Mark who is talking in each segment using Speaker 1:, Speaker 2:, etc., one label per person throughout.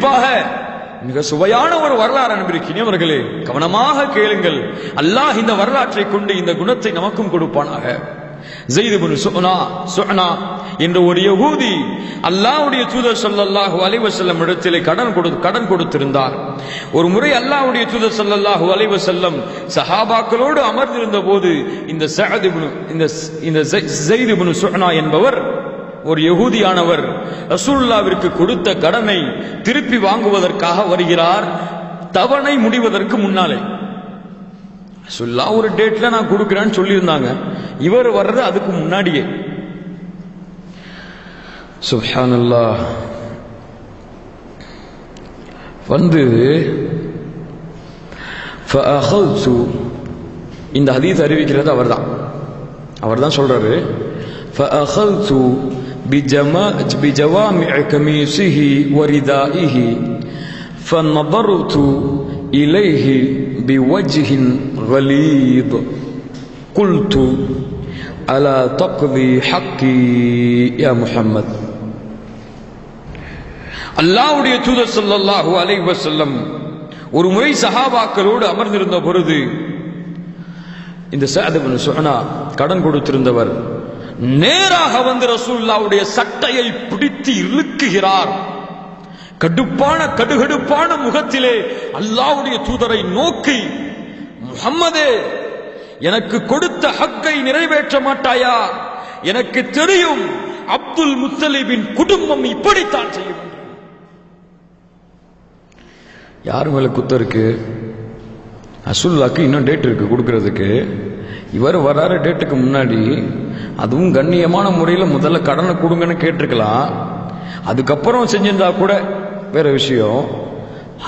Speaker 1: குறிப்பாக மிக சுவையான ஒரு வரலாறு அனுப்பியிருக்கிறவர்களே, கவனமாக கேளுங்கள். அல்லாஹ் இந்த வரலாற்றை கொண்டு இந்த குணத்தை நமக்கும் கொடுப்பானாக. ஸைத் இப்னு சுஅனா என்ற ஒரு யகூதி அல்லாஹ்வுடைய தூதர் ஸல்லல்லாஹு அலைஹி வஸல்லம் இடத்திலே கடன் கொடுத்திருந்தார். ஒரு முறை அல்லாஹ்வுடைய தூதர் ஸல்லல்லாஹு அலைஹி வஸல்லம் சஹாபாக்களோடு அமர்ந்திருந்த போது இந்த ஸைத் இப்னு சுஅனா என்பவர் ஒரு யகூதியானவர் ரசூலுல்லாஹ்விற்கு கொடுத்த கடனை திருப்பி வாங்குவதற்காக வருகிறார். தவணை முடிவதற்கு முன்னாலே ரசூலுல்லாஹ் ஒரு டேட்ல நான் கொடுக்கிறேன்னு சொல்லியிருந்தாங்க. இவர் வர்றது அதுக்கு முன்னாடியே. சுப்ஹானல்லாஹ். வந்து ஃபஅഖல்து, இந்த ஹதீஸ் அறிவிக்கிறது அவர்தான் சொல்றாரு. ஃபஅഖல்து بجوامع قميصه وردائه فنظرت إليه بوجه غليظ قلت ألا تقضي حقي يا محمد. அல்லாஹ்வுடைய தூதர் ஸல்லல்லாஹு அலைஹி வஸல்லம் ஒரு முறை சஹாபாக்களோடு அமர்ந்திருந்த பொழுது இந்த ஸஅத் இப்னு சுஅனா கடன் கொடுத்திருந்தவர் நேராக வந்து ரசூலுல்லாஹ்வுடைய சட்டையை பிடித்து இழுக்குகிறார். கடுகடுப்பான முகத்திலே அல்லாஹ்வுடைய தூதரை நோக்கி, முஹம்மதே, எனக்கு கொடுத்த ஹக்கை நிறைவேற்ற மாட்டாயா? எனக்கு தெரியும் அப்துல் முத்தலிபின் குடும்பம் இப்படித்தான் செய்யும். யார் மேல குத்த இருக்கு? ரசூலுல்லாஹ்க்கு இன்னும் டேட் இருக்கு கொடுக்கிறதுக்கு. இவர் வராத டேட்டுக்கு முன்னாடி அதுவும் கண்ணியமான முறையில் முதல்ல கடனை கொடுங்கன்னு கேட்டிருக்கலாம். அதுக்கப்புறம் செஞ்சிருந்தா கூட வேற விஷயம்.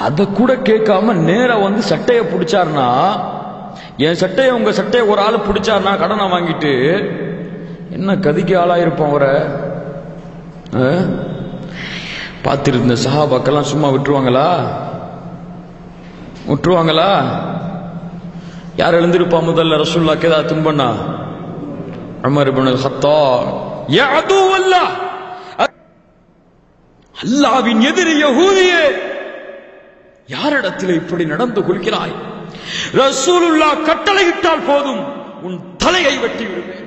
Speaker 1: அதை கூட கேட்காம நேரா வந்து சட்டையை பிடிச்சாருன்னா, என் சட்டையை உங்க சட்டையை ஒரு ஆள் பிடிச்சாருன்னா கடனை வாங்கிட்டு என்ன கதிக்கு ஆளாயிருப்போம். அவரை பார்த்திருந்த சஹாபாக்கெல்லாம் சும்மா விட்டுருவாங்களா? யார் எழுந்திருப்பா முதல்ல ரசூலுல்லாஹ்க்கு ஏதாவது துன்பண்ணா? Umar ibn Al-Khattab. யா அதுவல்லாஹ், அல்லாஹ்வின் எதிரி யகூதியே, யாரிடத்தில் இப்படி நடந்து கொள்கிறாய்? ரசூலுல்லாஹ் கட்டளையிட்டால் போதும் உன் தலையை வெட்டி விடுவேன்.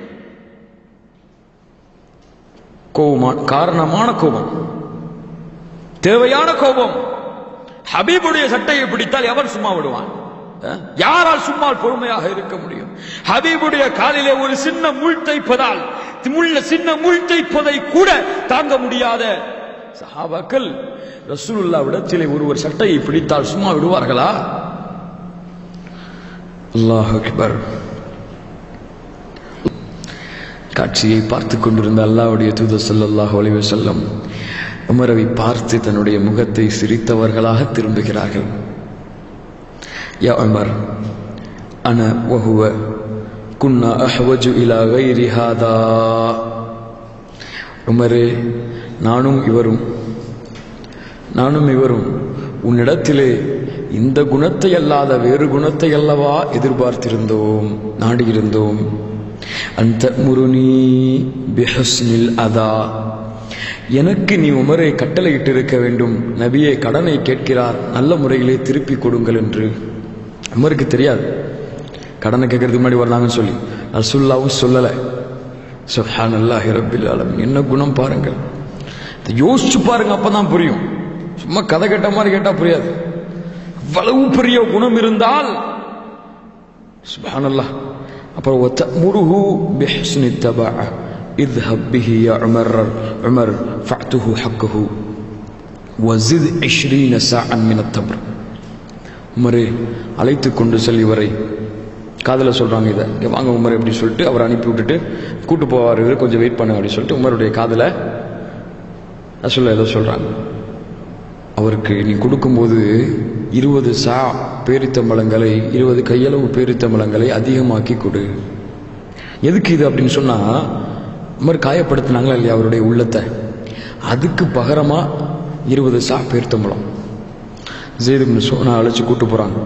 Speaker 1: காரணமான கோபம், தேவையான கோபம். ஹபீபுடைய சட்டையை பிடித்தால் எவர் சும்மா விடுவான்? யாரால் சும்மா பொறுமையாக இருக்க முடியும்? ஹபீபுடைய காலிலே ஒரு சின்ன முள் தைப்பதை கூட தாங்க முடியாத சஹாபாக்கள் ரசூலுல்லாஹ்விடத்திலே ஒருவர் சட்டையை பிடித்தால் சும்மா விடுவார்களா? அல்லாஹ் அக்பர். காட்சியை பார்த்துக் கொண்டிருந்த அல்லாஹ்வுடைய தூதர் ஸல்லல்லாஹு அலைஹி வஸல்லம் உமரை பார்த்து தன்னுடைய முகத்தை சிரித்தவர்களாக திரும்புகிறார்கள். யா உமர், அன வஹுவ குன்னா அஹ்வஜு இலா கைரி ஹாதா. உமரே, நானும் இவரும் உன்னிடத்திலே இந்த குணத்தை அல்லாத வேறு குணத்தை அல்லவா எதிர்பார்த்திருந்தோம், நாடியிருந்தோம். அந்த முருனி பிஹஸ்னில் அதா, எனக்கு நீ உமரை கட்டளையிட்டு இருக்க வேண்டும். நபியே கடனை கேட்கிறார், நல்ல முறையிலே திருப்பி கொடுங்கள் என்று. உமருக்கு தெரியாது கடனை கேட்கறதுக்கு முன்னாடி வர்றாங்கன்னு சொல்லி. ரசூலுல்லாஹ்வும் சொல்லலை. சுப்ஹானல்லாஹி ரப்பில் ஆலமீன். என்ன குணம் பாருங்கள், யோசிச்சு பாருங்க, அப்பதான் புரியும். சும்மா கதை கேட்ட மாதிரி கேட்டா புரியாது. அவ்வளவு பெரிய குணம் இருந்தால் சுப்ஹானல்லாஹ். அப்புறம் வதமுருஹு பிஹஸ்னி தபா اذهب به يا عمر فاعته حقه وزد 20 ساعا من التمر. உமரே, அழைத்து கொண்டு செல் இவரை. காதல சொல்றாங்க இதை, வாங்க உமர் எப்படி சொல்லிட்டு அவர் அனுப்பி விட்டுட்டு கூட்டு போவார். கொஞ்சம் வெயிட் பண்ண அப்படின்னு சொல்லிட்டு உமருடைய காதல ரசூலுல்லாஹ் ஏதோ சொல்றாங்க. அவருக்கு நீ கொடுக்கும்போது 20 சா பேரித்தம்பழங்களை, 20 கையளவு பேரித்தம்பழங்களை அதிகமாக்கி கொடு. எதுக்கு இது அப்படின்னு சொன்னா, உமர் காயப்படுத்தினாங்களா இல்லையா அவருடைய உள்ளத்தை, அதுக்கு பகரமா 20 சா பேரித்தம்பழம் ஸைத் இப்னு சுஅனா அழைச்சி கூட்டு போறாங்க.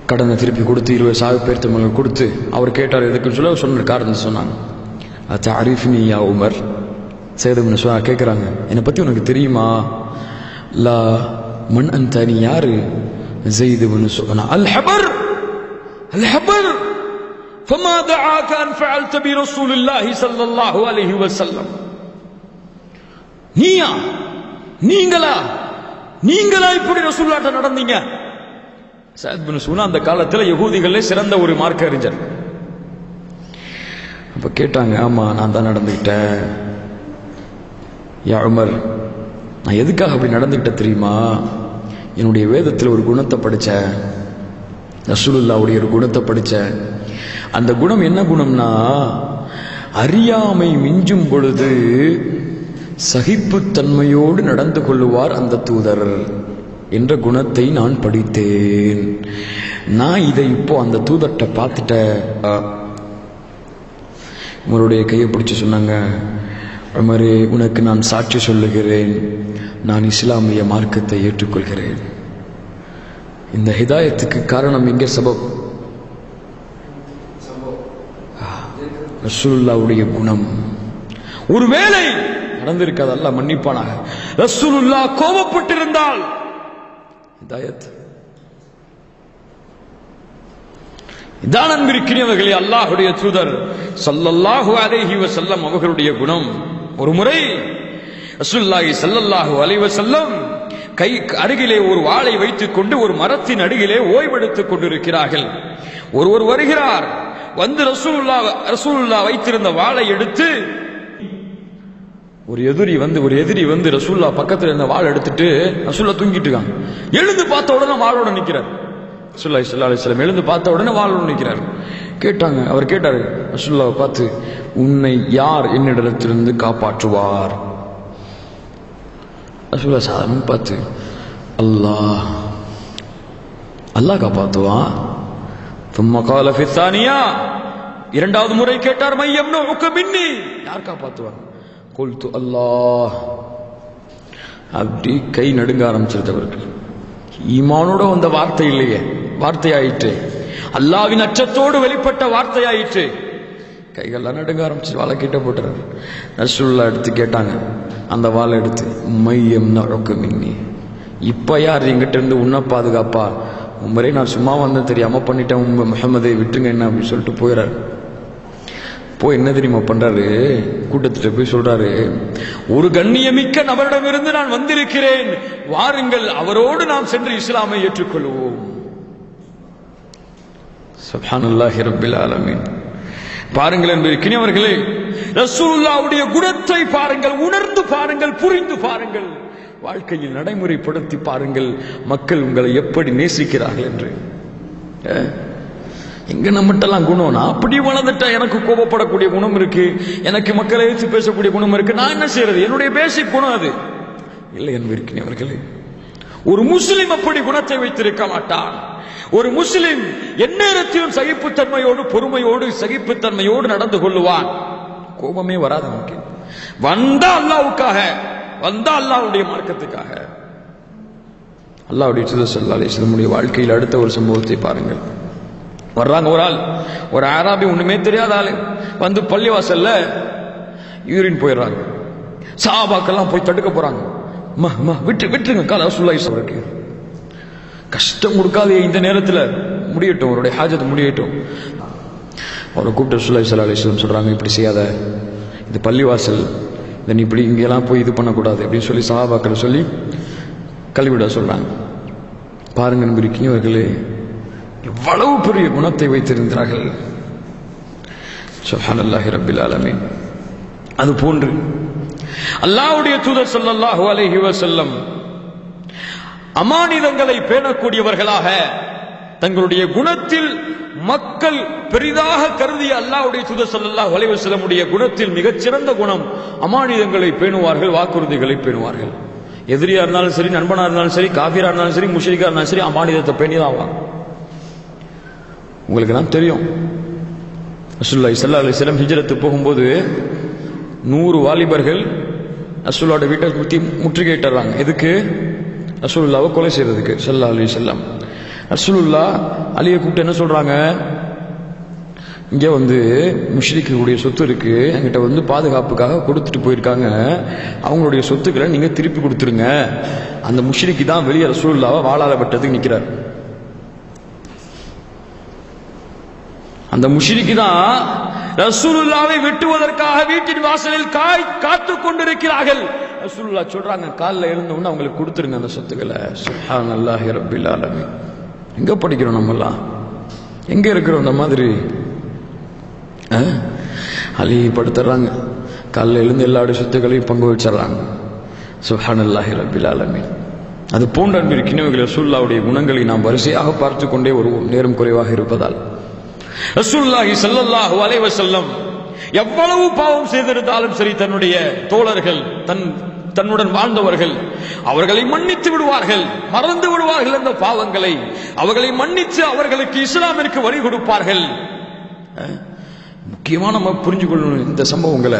Speaker 1: கடனை திருப்பி கொடுத்து 20 சா பேரித்தம்பழம் கொடுத்து அவர் கேட்டார் எதுக்குன்னு சொல்ல சொன்ன காரணம் சொன்னாங்க. அத்தஅரிஃப்னி யா உமர், சையத் இப்னு சுஹா கேட்குறாங்க, என்னை பற்றி உனக்கு தெரியுமா? லா மன் அன்த, நீ யாரு? ஸைத் இப்னு சுஹா. அல் ஹபர் அல் ஹபர் ஃபமா தஆக அன் ஃபஅல்த பி ரசூலில்லாஹி ஸல்லல்லாஹு அலைஹி வஸல்லம். நீயா, நீங்களா இப்படி ரசூலுல்லாஹ்ட்ட நடந்தீங்க? ஸைத் இப்னு சுஹா அந்த காலத்தில் யகூதிகளே சிறந்த ஒரு மார்க்க அறிஞர். அப்ப கேட்டாங்க, ஆமா நான் தான் நடந்துக்கிட்டேன். யா உமர், நான் எதுக்காக அப்படி நடந்துக்கிட்ட தெரியுமா? என்னுடைய வேதத்தில் ஒரு குணத்தை படித்தேன், ரசூலுல்லாஹ்வுடைய ஒரு குணத்தை படித்தேன். அந்த குணம் என்ன குணம்னா, அறியாமை மிஞ்சும் பொழுது சகிப்புத்தன்மையோடு நடந்து கொள்ளுவார் அந்த தூதர் என்ற குணத்தை நான் படித்தேன். நான் இதை இப்போ அந்த தூதர்கிட்ட பார்த்துட்டேன். உமருடைய கையை பிடிச்சி சொன்னாங்க, உமரே, உனக்கு நான் சாட்சி சொல்லுகிறேன், நான் இஸ்லாமிய மார்க்கத்தை ஏற்றுக்கொள்கிறேன். இந்த ஹிதாயத்துக்கு காரணம் எங்கே? சபப் ரசூலுல்லாஹ்வுடைய குணம். ஒருவேளை நடந்திருக்காது, அல்லாஹ் மன்னிப்பானாக, ரசூலுல்லாஹ் கோபப்பட்டிருந்தால் ஹிதாயத் இதான். அன்பிற்கினியவர்களே, அல்லாஹ்வுடைய தூதர் ஸல்லல்லாஹு அலைஹி வஸல்லம் அவர்களுடைய குணம். ஒரு முறை ரசூலுல்லாஹி ஸல்லல்லாஹு அலைஹி வஸல்லம் கை அருகிலே ஒரு வாளை வைத்துக் கொண்டு ஒரு மரத்தின் அருகிலே ஓய்வெடுத்துக் கொண்டிருக்கிறார்கள். ஒருவர் வருகிறார், வந்து ரசூலுல்லாஹ் வைத்திருந்த வாளை எடுத்து, ஒரு எதிரி வந்து ரசூலுல்லாஹ் பக்கத்தில் இருந்த வாளை எடுத்துட்டு ரசூலுல்லாஹ் தூங்கிட்டு இருக்காங்க. எழுந்து பார்த்த உடனே வாளோட நிற்கிறார். ரசூலுல்லாஹி ஸல்லல்லாஹு அலைஹி வஸல்லம் எழுந்து பார்த்த உடனே வாளோட நிற்கிறார். கேட்டாங்க, அவர் கேட்டாரு ரசூலுல்லாஹ் பார்த்து, உன்னை யார் என்னிடத்திலிருந்து காப்பாற்றுவார்? ரசூலுல்லாஹ் சாதாரண பார்த்து, அல்லாஹ் காப்பாற்றுவான். ثم قال في الثانية, இரண்டாவது முறை கேட்டார், மை யம்னஉக மின்னி, யார் காப்பாற்றுவாங்க? قلت அல்லாஹ். அப்படி கை நடுங்க ஆரம்பிச்சிருந்தவர்கள். ஈமானோட வந்த வார்த்தை இல்லையே, வார்த்தையாயிற்று, அல்லாஹ்வின் அச்சத்தோடு வெளிப்பட்ட வார்த்தையாயிற்று. கைகள்லாம் நடுங்க ஆரம்பிச்சு வாழை கிட்ட போட்டுறாரு. ரசூலுல்லாஹ் எடுத்து கேட்டாங்க, அந்த வாழை எடுத்து, மை யம்னஉக மின்னி, இப்ப யார் எங்கிட்ட இருந்து உன்னை பாதுகாப்பா? உமரே, நான் சும்மா வந்து தெரியாம பண்ணிட்டேன், முஹம்மதை விட்டுருங்க என்ன அப்படின்னு சொல்லிட்டு போயிடாரு. போய் என்ன தெரியுமா பண்றாரு? கூட்டத்திட்ட போய் சொல்றாரு, ஒரு கண்ணியமிக்க நபரிடமிருந்து நான் வந்திருக்கிறேன், வாருங்கள், அவரோடு நாம் சென்று இஸ்லாமை ஏற்றுக்கொள்வோம். சுப்ஹானல்லாஹி ரப்பில் ஆலமீன். பாருங்கள் என்பதற்கினியவர்களே, ரசூலுல்லாஹ்வுடைய குணத்தை பாருங்கள், உணர்ந்து பாருங்கள், புரிந்து பாருங்கள், வாழ்க்கையில் நடைமுறைப்படுத்தி பாருங்கள், மக்கள் உங்களை எப்படி நேசிக்கிறார்கள் என்று. எங்க நம்மட்டெல்லாம் குணம், நான் அப்படி வளர்ந்துட்டேன், எனக்கு கோபப்படக்கூடிய குணம் இருக்கு, எனக்கு மக்களை ஏற்று பேசக்கூடிய குணம் இருக்கு, நான் என்ன செய்யறது? என்னுடைய பேசிக் குணம் அது இல்லை என்பதற்கினியவர்களே. ஒரு முஸ்லிம் அப்படி குணத்தை வைத்திருக்க மாட்டான். ஒரு முஸ்லிம் எந்நேரத்திலும் சகிப்புத்தன்மையோடு, பொறுமையோடு, சகிப்புத்தன்மையோடு நடந்து கொள்ளுவான். கோபமே வராது நமக்கு. வந்தா அல்லாஹ்வுக்காக, வந்தா அல்லாஹ்வுடைய மார்க்கத்துக்காக. அல்லாஹ்வுடைய தூதர் ஸல்லல்லாஹு அலைஹி வஸல்லம் வாழ்க்கையில் அடுத்த ஒரு சம்பவத்தை பாருங்கள். வர்றாங்க ஒரு ஆள், ஒரு ஆராபி, ஒண்ணுமே தெரியாத ஆளு, வந்து பள்ளிவாசல்ல யூரின் போயிடுறாங்க. சஹாபாக்கெல்லாம் போய் தடுக்க போறாங்க. விட்டுருங்க கால ரசூலுல்லாஹி அவருக்கு கஷ்டம் கொடுக்காதே, இந்த நேரத்தில் முடியட்டும், அவருடைய ஹாஜத் முடியட்டும். அவரை கூப்பிட்டு ரசூலுல்லாஹி ஸல்லல்லாஹு அலைஹி வஸல்லம் சொல்றாங்க, இப்படி செய்யாத, இது பள்ளிவாசல், நீ இப்படி இங்கெல்லாம் போய் இது பண்ணக்கூடாது அப்படின்னு சொல்லி சஹாபாக்களை சொல்லி கழுவிட சொல்றாங்க. பாருங்க நம்பிக்கையவர்களே, எவ்வளவு பெரிய குணத்தை வைத்திருந்தார்கள். சுப்ஹானல்லாஹி ரப்பில் ஆலமீன். அது போன்று அல்லாஹ்வுடைய தூதர் ஸல்லல்லாஹு அலைஹி வஸல்லம் அமானிதங்களை பேணக்கூடியவர்களாக தங்களுடைய குணத்தில் மக்கள் பெரிதாக கருதிய அல்லாஹ்வுடைய தூதர் ஸல்லல்லாஹு அலைஹி வஸல்லம் உடைய குணத்தில் மிகச்சிறந்த குணம் அமானிதங்களை பேணுவார்கள், வாக்குறுதிகளை பேணுவார்கள். எதிரியா இருந்தாலும் சரி, நண்பனா இருந்தாலும் சரி, காஃபிரா இருந்தாலும் சரி, முஷ்ரிக்கா இருந்தாலும் சரி, அமானிதத்தை பேணிதான் ஆவாங்க. உங்களுக்கு தான் தெரியும், ரசூலுல்லாஹி ஸல்லல்லாஹு அலைஹி வஸல்லம் ஹிஜ்ரத்து போகும்போது 100 வாலிபர்கள் ரசூலுல்லாஹ்வோட வீட்டை முற்றுகையிட்டுறாங்க. எதுக்கு? ரசூலுல்லாஹ்வை கொலை செய்யறதுக்கு. ஸல்லல்லாஹு அலைஹி வஸல்லம் ரசூலுல்லாஹ் அலியை கூப்பிட்டு என்ன சொல்றாங்க? இங்கே முஷ்ரிக்குடைய சொத்து இருக்கு, என்கிட்ட பாதுகாப்புக்காக கொடுத்துட்டு போயிருக்காங்க, அவங்களுடைய சொத்துக்களை நீங்க திருப்பி கொடுத்துருங்க. அந்த முஷ்ரிக்கு தான் வெளியே ரசூலுல்லாஹ்வை வாளால வெட்டதுக்கு நிற்கிறார். அந்த முஷ்ரிக்கு தான் ரசூலுல்லாஹ்வை வெட்டுவதற்காக வீட்டின் வாசலில் காத்து கொண்டிருக்கிறார்கள். ரசூலுல்லாஹ் சொல்றாங்க, காலைல எழுந்த உடனே அவங்களுக்கு கொடுத்துருங்க அந்த சொத்துக்களை. சுப்ஹானல்லாஹி ரப்பில் ஆலமீன். எங்க படிக்கிறோம் நம்மெல்லாம்? எங்க இருக்கிறோம்? அந்த மாதிரி அழிப்படுத்துறாங்க. காலைல எழுந்து எல்லாருடைய சொத்துக்களையும் பங்கு வச்சிடறாங்க. சுப்ஹானல்லாஹி ரப்பில் ஆலமீன். அது போன்ற அன்பிற்கினவர்கள் ரசூலுல்லாஹ்வுடைய குணங்களை நாம் வரிசையாக பார்த்து கொண்டே வருவோம், நேரம் குறைவாக இருப்பதால். ரசூலுல்லாஹி ஸல்லல்லாஹு அலைஹி வஸல்லம் எவ்வளவு பாவம் செய்திருந்தாலும் சரி, தன்னுடைய தோழர்கள், தன்னுடன் வாழ்ந்தவர்கள் அவர்களை மன்னித்து விடுவார்கள், மறந்து விடுவார்கள். அந்த பாவங்களை அவர்களை மன்னித்து அவர்களுக்கு இஸ்லாமிற்கு வழி கொடுப்பார்கள். முக்கியமா நம்ம புரிஞ்சு கொள்ளணும் இந்த சம்பவங்களை.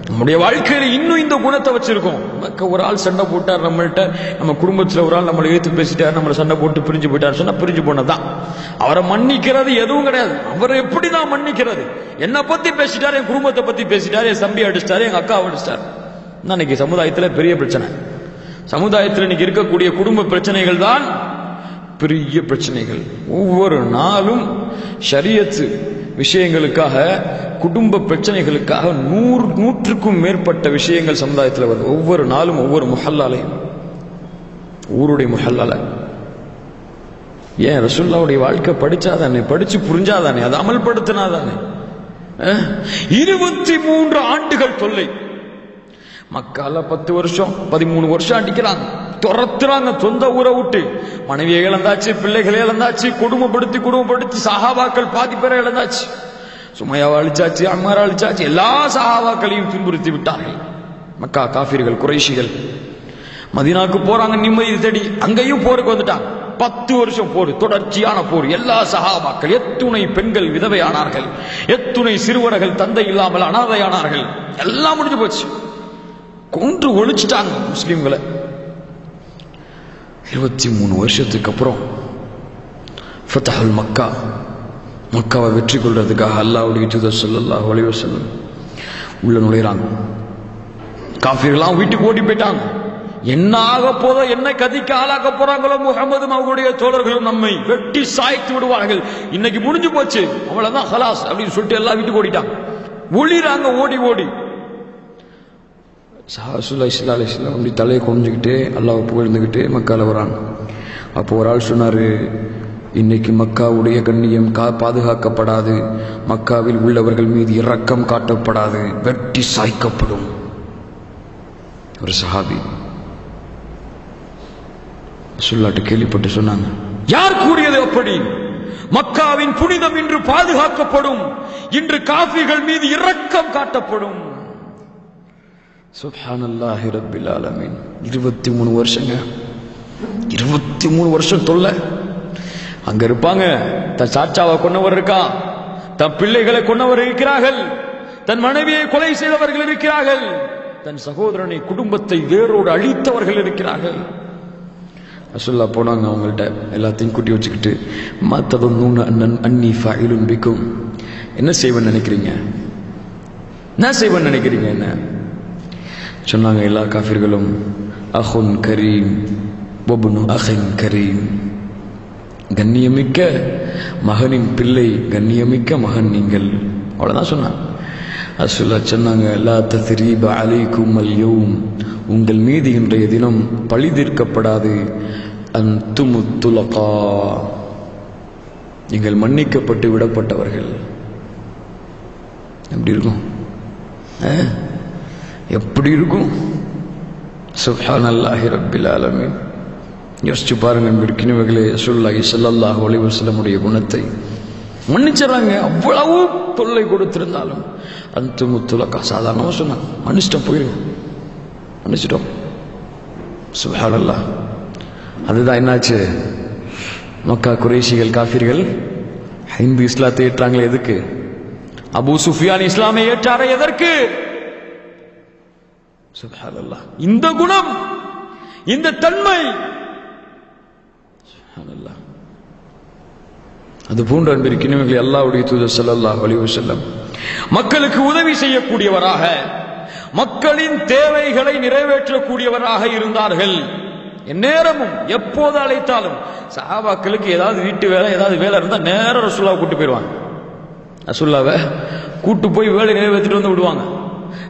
Speaker 1: நம்முடைய வாழ்க்கையில இன்னும் இந்த குணத்தை வச்சிருக்கோம். ஒரு ஆள் சண்டை போட்டார் நம்மள்கிட்ட, நம்ம குடும்பத்தில் ஒரு ஆள் நம்மளை ஏற்று பேசிட்டார், நம்மளை சண்டை போட்டு பிரிஞ்சு போயிட்டார் சொன்னா பிரிஞ்சு போனதான். அவரை மன்னிக்கிறது எதுவும் கிடையாது. அவரை எப்படிதான் மன்னிக்கிறது? என்னை பத்தி பேசிட்டார், என் குடும்பத்தை பத்தி பேசிட்டார், என் தம்பி அடிச்சிட்டாரு, எங்க அக்கா அடிச்சிட்டார். இன்னைக்கு சமுதாயத்தில் பெரிய பிரச்சனை. சமுதாயத்தில் இன்னைக்கு இருக்கக்கூடிய குடும்ப பிரச்சனைகள் தான் பெரிய பிரச்சனைகள். ஒவ்வொரு நாளும் ஷரியத் விஷயங்களுக்காக, குடும்ப பிரச்சனைகளுக்காக நூற்றுக்கும் மேற்பட்ட விஷயங்கள் சமுதாயத்தில் வருது. ஒவ்வொரு நாளும் ஒவ்வொரு முஹல்லாலையும், ஊருடைய முஹல்லால. ஏன்? ரசூலுல்லாஹ்வுடைய வாழ்க்கை படிச்சாதானே, படிச்சு புரிஞ்சாதானே, அதை அமல்படுத்தினாதானே. 23 ஆண்டுகள் தொல்லை. மக்கால 10 வருஷம் 13 வருஷம் அடிக்கிறாங்க, துரத்துறாங்க, சொந்த ஊரை விட்டு. மனைவியை இழந்தாச்சு, பிள்ளைகளை இழந்தாச்சு, குடும்பப்படுத்தி சஹாபாக்கள் பாதி பேரை இழந்தாச்சு. சுமையாவை அழிச்சாச்சு, அம்மாரை அழிச்சாச்சு, எல்லா சஹாபாக்களையும் துன்புறுத்தி விட்டார்கள் மக்கா காஃபிர்கள், குறைஷிகள். மதீனாவுக்கு போறாங்க நிம்மதி தேடி, அங்கேயும் போருக்கு வந்துட்டாங்க. 10 வருஷம் போர், தொடர்ச்சியான போர். எல்லா சஹாபாக்கள், எத்துணை பெண்கள் விதவையானார்கள், எத்துணை சிறுவர்கள் தந்தை இல்லாமல் அனாதையானார்கள். எல்லாம் முடிஞ்சு போச்சு, கொன்று ஒழிச்சிட்டாங்க முஸ்லிம்களை. 23 வருஷத்துக்கு அப்புறம் ஃபத்ஹுல் மக்கா, மக்காவை வெற்றி கொள்றதுக்காக அல்லாஹ்வுடைய தூதர் ஸல்லல்லாஹு அலைஹி வஸல்லம் உள்ள நுழைறாங்க. காஃபிர்கள்லாம் வீட்டுக்கு ஓடி போயிட்டாங்க. என்ன ஆக போதோ, என்ன கதிக்கு ஆளாக்க போறாங்களோ, முஹம்மதும் அவருடைய தோழர்களும் நம்மை வெட்டி சாய்த்து விடுவார்கள், இன்னைக்கு முடிஞ்சு போச்சு, அவ்வளவுதான் ஹலாஸ் அப்படின்னு சொல்லிட்டு எல்லாம் வீட்டுக்கு ஓடிட்டாங்க. ஒளிறாங்க ஓடி ஓடி. ரசூலுல்லாஹி ஸல்லல்லாஹு அலைஹி வஸல்லம் அப்படி தலையை குனிஞ்சுக்கிட்டே அல்லாஹ்வை புகழ்ந்துக்கிட்டே மக்கால வராங்க. அப்போ ஒரு ஆள் சொன்னாரு, இன்னைக்கு மக்காவுடைய கண்ணியம் பாதுகாக்கப்படாது, மக்காவில் உள்ளவர்கள் மீது இரக்கம் காட்டப்படாது, வெட்டி சாய்க்கப்படும். ஒரு சஹாபி ரசூலுல்லாஹ்ட்ட கேள்விப்பட்டு சொன்னாங்க, யார் கூறியது அப்படி? மக்காவின் புனிதம் இன்று பாதுகாக்கப்படும், இன்று காஃபிர்கள் மீது இரக்கம் காட்டப்படும். சுப்ஹானல்லாஹி ரப்பில் ஆலமீன். 23 வருஷங்க, 23 வருஷம் தொல்லை. அங்க இருப்பாங்க, தன் சாச்சாவை கொன்னவர் இருக்கான், தன் பிள்ளைகளை கொன்னவர் இருக்கிறார்கள், தன் மனைவியை கொலை செய்தவர்கள் இருக்கிறார்கள், தன் சகோதரனை குடும்பத்தை வேரோடு அழித்தவர்கள் இருக்கிறார்கள். ரசூலுல்லாஹ் போனாங்க அவங்கள்ட்ட, எல்லாத்தையும் கூட்டி வச்சுக்கிட்டு, மத்ததுன்னூன அன்னி ஃபஇலுன் பிக்கும், என்ன செய்வேன்னு நினைக்கிறீங்க, என்ன செய்வேன்னு நினைக்கிறீங்க என்ன சொன்னாங்க. எல்லா காஃபிர்களும் அஹுன் கரீம் வப்னு அஹின் கரீம், கண்ணியமிக்க மகனின் பிள்ளை, கண்ணியமிக்க மகன் நீங்கள், அவ்வளவுதான் சொன்னாங்க. ரசூலுல்லாஹ் சொன்னாங்க, லா தத்ரீப அலைக்கும் அல்யௌம், உங்கள் மீது இன்றைய தினம் பழி தீர்க்கப்படாது, அன்துமு துலகா, நீங்கள் மன்னிக்கப்பட்டு விடப்பட்டவர்கள். எப்படி இருக்கும்? எப்படி இருக்கும்? சுப்ஹானல்லாஹி ரப்பில் ஆலமீன். யோசிச்சு பாருங்க நண்பர்களே, ரசூலுல்லாஹி ஸல்லல்லாஹு அலைஹி வஸல்லம் உடைய குணத்தை மன்னிச்சிடறாங்க. அவ்வளவு தொல்லை கொடுத்திருந்தாலும் அன்துமு துலகா, சாதாரணமாக சொன்னாங்க, மன்னிச்சிட்டோம், போயிருங்க, மன்னிச்சிட்டோம். சுப்ஹானல்லாஹ். அதுதான் என்னாச்சு, மக்கா குறைஷிகள் காஃபிர்கள் ஹிந்து இஸ்லாத்தை ஏற்றாங்களே, எதுக்கு? அபூ சுஃபியான் இஸ்லாமை ஏற்றாரே, எதற்கு? சுப்ஹானல்லாஹ். இந்த குணம், இந்த தன்மை, சுப்ஹானல்லாஹ். அது போன்ற அன்பிற்கினவர்களை அல்லாஹ்வுடைய தூதர் ஸல்லல்லாஹு அலைஹி வஸல்லம் மக்களுக்கு உதவி செய்யக்கூடியவராக, மக்களின் தேவைகளை நிறைவேற்றக்கூடியவராக இருந்தார்கள். எந்நேரமும் எப்போது அழைத்தாலும் சஹாபாக்களுக்கு ஏதாவது வீட்டு வேலை ஏதாவது வேலை இருந்தால் நேரம் ரசூலுல்லாஹ் கூட்டு போயிடுவாங்க. ரசூலுல்லாஹ்வை கூட்டு போய் வேலை நிறைவேற்றிட்டு வந்து விடுவாங்க.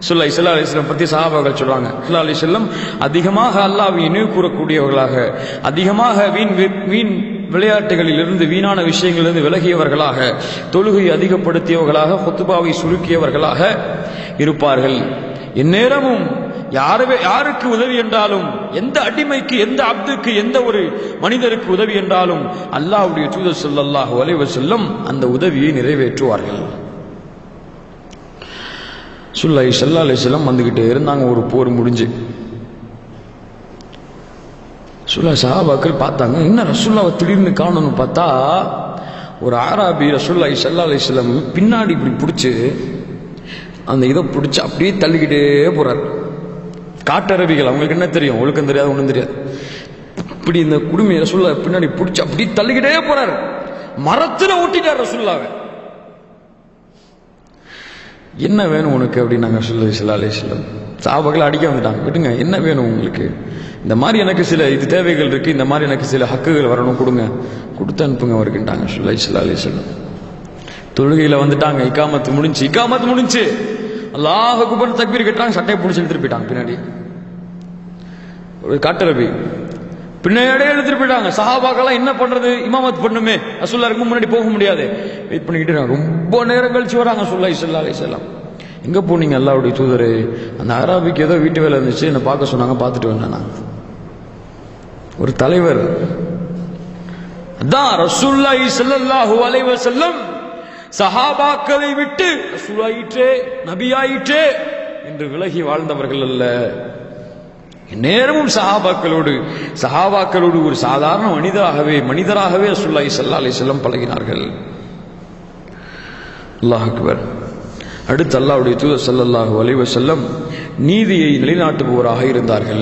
Speaker 1: ஸல்லல்லாஹு அலைஹி வஸல்லம் பற்றி சஹாபாக்கள் சொல்றாங்க, ஸல்லல்லாஹு அலைஹி வஸல்லம் அதிகமாக அல்லாஹ்வை நினைவு கூறக்கூடியவர்களாக, அதிகமாக வீண் விளையாட்டுகளிலிருந்து வீணான விஷயங்களிலிருந்து விலகியவர்களாக, தொழுகை அதிகப்படுத்தியவர்களாக, ஹுத்பாவை சுருக்கியவர்களாக இருப்பார்கள். எந்நேரமும் யாருக்கு உதவி என்றாலும், எந்த அடிமைக்கு, எந்த அப்துக்கு, எந்த ஒரு மனிதருக்கு உதவி என்றாலும் அல்லாஹ்வுடைய தூதர் ஸல்லல்லாஹு அலைஹி வஸல்லம் அந்த உதவியை நிறைவேற்றுவார்கள். ஸல்லல்லாஹு அலைஹி வஸல்லம் வந்துகிட்டே இருந்தாங்க. ஒரு போர் முடிஞ்சு சஹாபாக்கள் பார்த்தாங்க, என்ன ரசூலுல்லாஹ் திடீர்னு காணணும்னு பார்த்தா ஒரு ஆராபி ரசூலுல்லாஹி ஸல்லல்லாஹு அலைஹி வஸல்லம் பின்னாடி இப்படி பிடிச்சி அந்த இதை பிடிச்சி அப்படியே தள்ளிக்கிட்டே போறார். காட்டரபிகள், அவங்களுக்கு என்ன தெரியும், ஒழுக்கம் தெரியாது, ஒன்றும் தெரியாது. இப்படி இந்த குடுமையை ரசூலுல்லாஹ் பின்னாடி பிடிச்சி அப்படியே தள்ளிக்கிட்டே போறார். மரத்துல ஓட்டிட்டார் ரசூலுல்லாஹ். என்ன வேணும் உனக்கு அப்படின்னாங்க ஸல்லல்லாஹு அலைஹி வஸல்லம். சஹாபாக்கள் அடிக்க வந்துட்டாங்க, விட்டுங்க, என்ன வேணும் உங்களுக்கு, இந்த மாதிரி எனக்கு சில இது தேவைகள் இருக்கு, இந்த மாதிரி எனக்கு சில ஹக்குகள் வரணும், கொடுங்க, கொடுத்து அனுப்புங்க அவருக்குட்டாங்க ஸல்லல்லாஹு அலைஹி வஸல்லம். தொழுகையில வந்துட்டாங்க, இகாமத்து முடிஞ்சு அல்லாஹ் அக்பர் தக்பீர் கட்டுறாங்க, சட்டையை பிடிச்சி எடுத்துட்டு போயிட்டாங்க. பின்னாடி ஒரு காட்டரபி பின்னாடியே எடுத்துட்டு போயிட்டாங்க. சஹாபாக்கெல்லாம் என்ன பண்றது, இமாமத் பண்ணுமே, ரசூலுல்லாஹ்க்கு முன்னாடி போக முடியாது, வெயிட் பண்ணிக்கிட்டு ரொம்ப நேரம் கழிச்சு வராங்க ஸல்லல்லாஹு அலைஹி வஸல்லம். எங்க போனீங்க அல்லாஹ்வுடைய தூதரே, அந்த அராபிக்கு ஏதோ வீட்டு வேலை இருந்துச்சு, என்னை பார்க்க சொன்னாங்க, பார்த்துட்டு வந்தேன். ஒரு தலைவர் அதான் ரசூலுல்லாஹி ஸல்லல்லாஹு அலைஹி வஸல்லம் சஹாபாக்களை விட்டு ரசூலாயிற்றே, நபியாயிற்றே என்று விலகி வாழ்ந்தவர்கள் அல்ல. நேரமும் சஹாபாக்களோடு ஒரு சாதாரண மனிதராகவே ரசூலுல்லாஹி ஸல்லல்லாஹு அலைஹி வஸல்லம் பழகினார்கள். அல்லாஹ் அக்பர். அடுத்து அல்லாஹ்வுடைய தூதர் ஸல்லல்லாஹு அலைஹி வஸல்லம் நீதியை நிலைநாட்டுபவராக இருந்தார்கள்.